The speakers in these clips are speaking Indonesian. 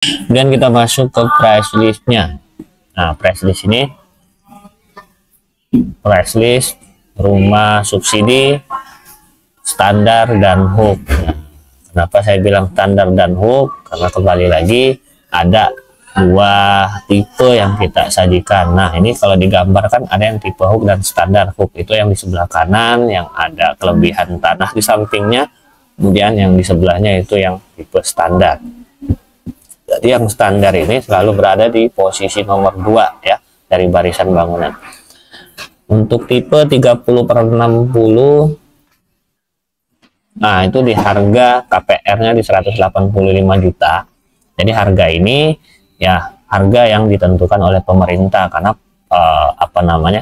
Kemudian kita masuk ke price listnya. Nah, price list ini price list rumah subsidi standar dan hook. Nah, kenapa saya bilang standar dan hook? Karena kembali lagi ada dua tipe yang kita sajikan. Nah, ini kalau digambarkan ada yang tipe hook dan standar hook. Itu yang di sebelah kanan yang ada kelebihan tanah di sampingnya. Kemudian yang di sebelahnya itu yang tipe standar. Jadi yang standar ini selalu berada di posisi nomor 2 ya dari barisan bangunan. Untuk tipe 30/60, nah itu di harga KPR-nya di 185 juta. Jadi harga ini ya harga yang ditentukan oleh pemerintah karena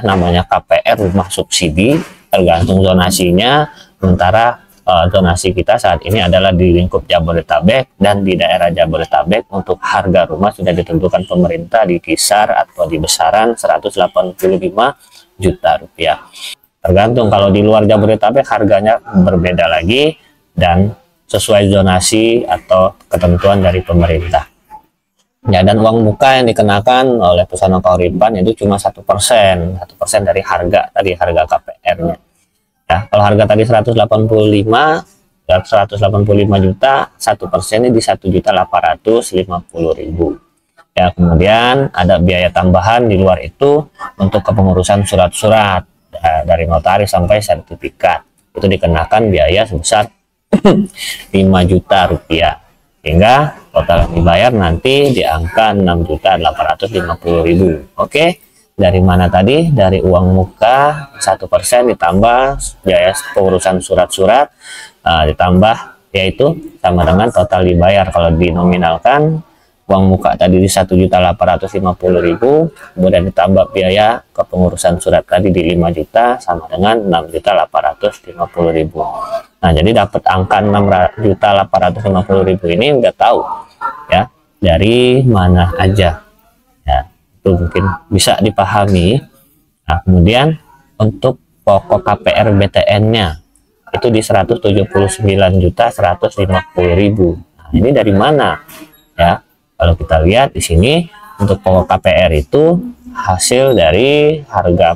namanya KPR rumah subsidi, tergantung zonasinya. Sementara zonasi kita saat ini adalah di lingkup Jabodetabek, dan di daerah Jabodetabek untuk harga rumah sudah ditentukan pemerintah di kisar atau di besaran 185 juta rupiah. Tergantung kalau di luar Jabodetabek harganya berbeda lagi dan sesuai zonasi atau ketentuan dari pemerintah. Ya, dan uang muka yang dikenakan oleh Pesona Kauripan itu cuma 1%, 1% dari harga tadi, harga KPR-nya. Ya, kalau harga tadi 185 juta, 1% ini di 1.850.000. Ya, kemudian ada biaya tambahan di luar itu untuk kepengurusan surat-surat dari notaris sampai sertifikat. Itu dikenakan biaya sebesar 5 juta rupiah. Hingga total yang dibayar nanti di angka 6.850.000. Oke. Dari mana tadi? Dari uang muka 1% ditambah biaya pengurusan surat-surat ditambah, yaitu sama dengan total dibayar. Kalau dinominalkan uang muka tadi di 1.850.000, kemudian ditambah biaya kepengurusan surat tadi di 5 juta sama dengan 6.850.000. Nah, jadi dapat angka 6.850.000 ini udah tahu ya dari mana aja. Ya, itu mungkin bisa dipahami. Nah, kemudian untuk pokok KPR BTN-nya itu di 179.150.000. Nah, ini dari mana? Ya, kalau kita lihat di sini untuk pokok KPR itu hasil dari harga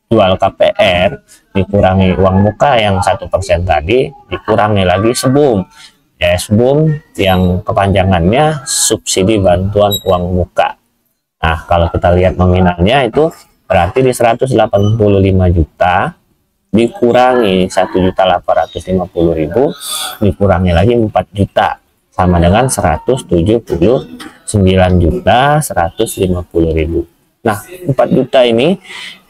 jual KPR dikurangi uang muka yang 1% tadi, dikurangi lagi SBUM. Ya, SBUM yang kepanjangannya subsidi bantuan uang muka. Nah, kalau kita lihat nominalnya itu berarti di 185 juta dikurangi 1.850.000 dikurangi lagi 4 juta sama dengan 179.150.000. Nah, 4 juta ini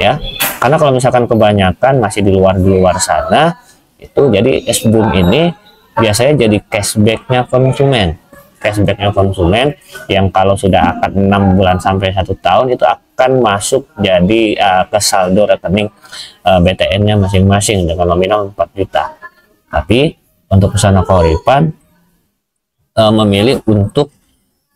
ya, karena kalau misalkan kebanyakan masih di luar sana itu, jadi SBUM ini biasanya jadi cashbacknya konsumen. Cashbacknya konsumen yang kalau sudah akad 6 bulan sampai 1 tahun itu akan masuk jadi ke saldo rekening BTN-nya masing-masing dengan nominal 4 juta. Tapi untuk Pesona Kauripan memilih untuk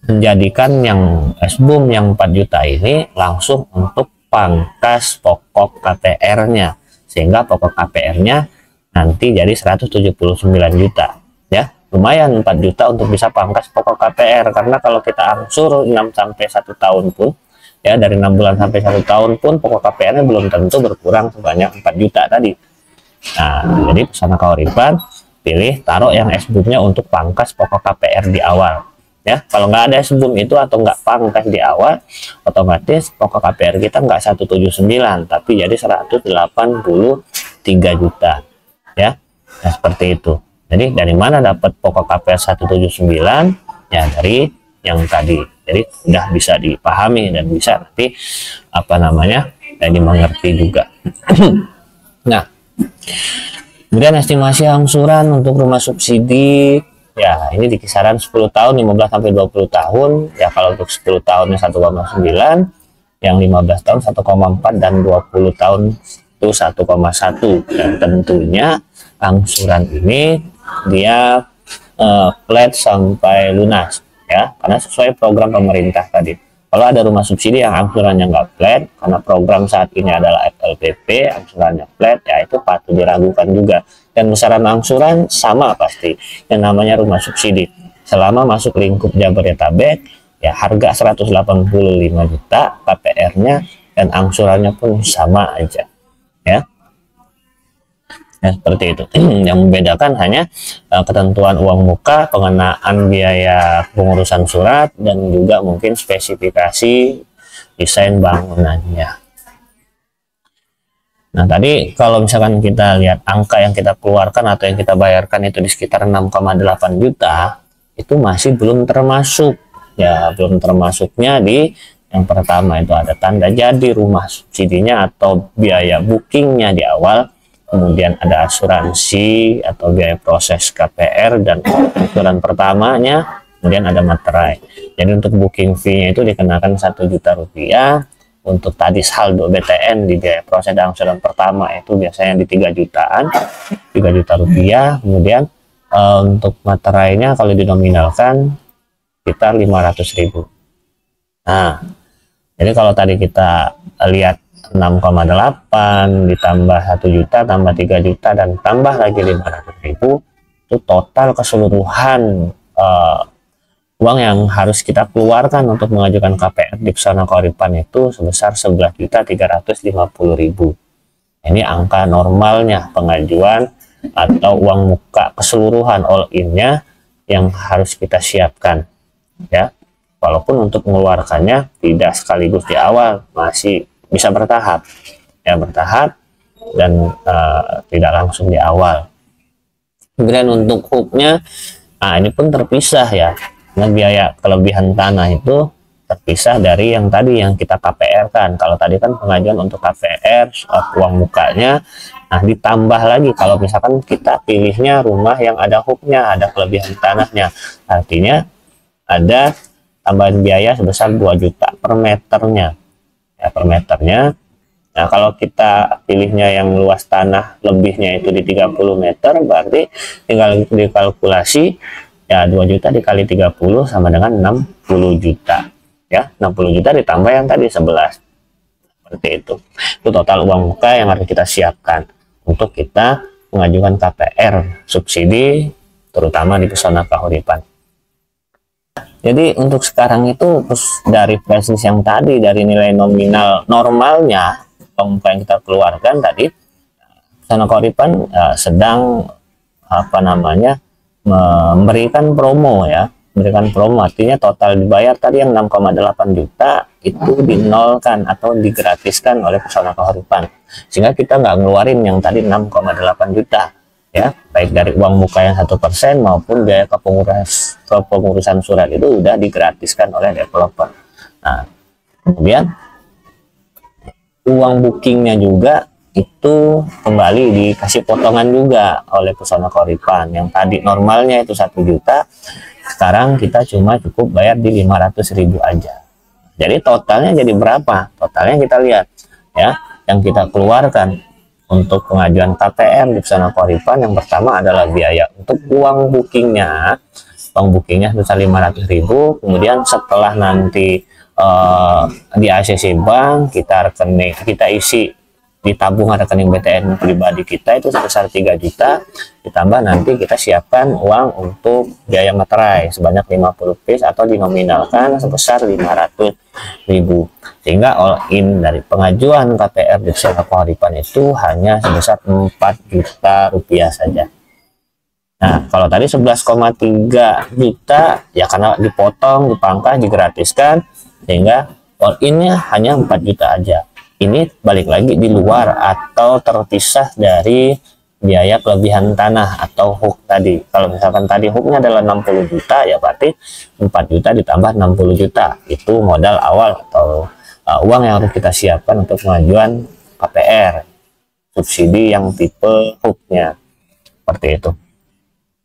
menjadikan yang SBUM yang 4 juta ini langsung untuk pangkas pokok KPR-nya, sehingga pokok KPR-nya nanti jadi 179 juta ya. Lumayan 4 juta untuk bisa pangkas pokok KPR, karena kalau kita angsur 6 sampai 1 tahun pun ya, dari 6 bulan sampai 1 tahun pun pokok KPR-nya belum tentu berkurang sebanyak 4 juta tadi. Nah, jadi Pesona Kauripan pilih taruh yang SBUM-nya untuk pangkas pokok KPR di awal ya. Kalau nggak ada SBUM itu atau nggak pangkas di awal, otomatis pokok KPR kita nggak 179 tapi jadi 183 juta ya. Nah, seperti itu. Jadi dari mana dapat pokok KPR 179? Ya dari yang tadi. Jadi sudah bisa dipahami dan bisa nanti dimengerti juga. Nah, kemudian estimasi angsuran untuk rumah subsidi ya, ini di kisaran 10 tahun 15 sampai 20 tahun ya. Kalau untuk 10 tahunnya 1,9, yang 15 tahun 1,4, dan 20 tahun itu 1,1. Dan tentunya angsuran ini dia flat sampai lunas ya, karena sesuai program pemerintah tadi. Kalau ada rumah subsidi yang angsurannya nggak flat, karena program saat ini adalah FLPP, angsurannya flat, ya itu patut diragukan juga. Dan besaran angsuran sama pasti, yang namanya rumah subsidi. selama masuk lingkup Jabodetabek ya harga 185 juta KPR-nya dan angsurannya pun sama aja ya. Ya, seperti itu. Yang membedakan hanya ketentuan uang muka, pengenaan biaya pengurusan surat, dan juga mungkin spesifikasi desain bangunannya. Nah, tadi kalau misalkan kita lihat angka yang kita keluarkan atau yang kita bayarkan itu di sekitar 6,8 juta, itu masih belum termasuk. Ya, belum termasuknya di yang pertama itu ada tanda jadi rumah subsidinya atau biaya bookingnya di awal, kemudian ada asuransi atau biaya proses KPR dan angsuran pertamanya, kemudian ada materai. Jadi untuk booking fee-nya itu dikenakan 1 juta rupiah. Untuk tadi saldo BTN di biaya proses dan angsuran pertama itu biasanya di 3 jutaan, 3 juta rupiah. Kemudian untuk materainya kalau dinominalkan sekitar 500.000. Nah, jadi kalau tadi kita lihat 6,8 ditambah 1 juta tambah 3 juta dan tambah lagi 500.000, itu total keseluruhan uang yang harus kita keluarkan untuk mengajukan KPR di Pesona Keuripan itu sebesar 11.350.000. Ini angka normalnya pengajuan atau uang muka keseluruhan all in-nya yang harus kita siapkan ya. Walaupun untuk mengeluarkannya tidak sekaligus di awal, masih bisa bertahap ya, bertahap dan tidak langsung di awal. Kemudian untuk hooknya, nah ini pun terpisah ya. Nah, biaya kelebihan tanah itu terpisah dari yang tadi yang kita KPR kan. Kalau tadi kan pengajuan untuk KPR uang mukanya, nah ditambah lagi kalau misalkan kita pilihnya rumah yang ada hooknya, ada kelebihan tanahnya, artinya ada tambahan biaya sebesar 2 juta per meternya ya, per meternya. Nah, kalau kita pilihnya yang luas tanah lebihnya itu di 30 meter, berarti tinggal dikalkulasi ya, 2 juta dikali 30 sama dengan 60 juta ya, 60 juta ditambah yang tadi 11, seperti itu. Itu total uang muka yang harus kita siapkan untuk kita mengajukan KPR subsidi terutama di Pesona Keuripan. Jadi untuk sekarang itu dari presentasi yang tadi, dari nilai nominal normalnya uang muka yang kita keluarkan tadi, Pesona Keuripan sedang memberikan promo ya, memberikan promo, artinya total dibayar tadi yang 6,8 juta itu dinolkan atau digratiskan oleh Pesona Keuripan, sehingga kita nggak ngeluarin yang tadi 6,8 juta ya, baik dari uang muka yang 1% maupun biaya kepengurusan surat itu udah digratiskan oleh developer. Nah, kemudian uang bookingnya juga itu kembali dikasih potongan juga oleh Pesona Keuripan. Yang tadi normalnya itu 1 juta, sekarang kita cuma cukup bayar di 500.000 aja. Jadi totalnya jadi berapa? Totalnya kita lihat ya, yang kita keluarkan untuk pengajuan KPR di Pesona Keuripan yang pertama adalah biaya untuk uang bookingnya. Uang bookingnya sebesar 500.000. Kemudian setelah nanti di ACC Bank kita isi di tabungan rekening BTN pribadi kita itu sebesar 3 juta, ditambah nanti kita siapkan uang untuk biaya materai sebanyak 50 piece atau dinominalkan sebesar 500.000, sehingga all in dari pengajuan KPR di Pesona Keuripan itu hanya sebesar 4 juta rupiah saja. Nah, kalau tadi 11,3 juta ya karena dipotong, dipangkas, digratiskan, sehingga all in-nya hanya 4 juta aja. Ini balik lagi di luar atau terpisah dari biaya kelebihan tanah atau hook tadi. Kalau misalkan tadi hooknya adalah 60 juta ya berarti 4 juta ditambah 60 juta itu modal awal atau uang yang harus kita siapkan untuk pengajuan KPR subsidi yang tipe hooknya, seperti itu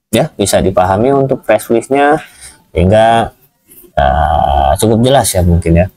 ya. Bisa dipahami untuk press list-nya sehingga cukup jelas ya mungkin ya.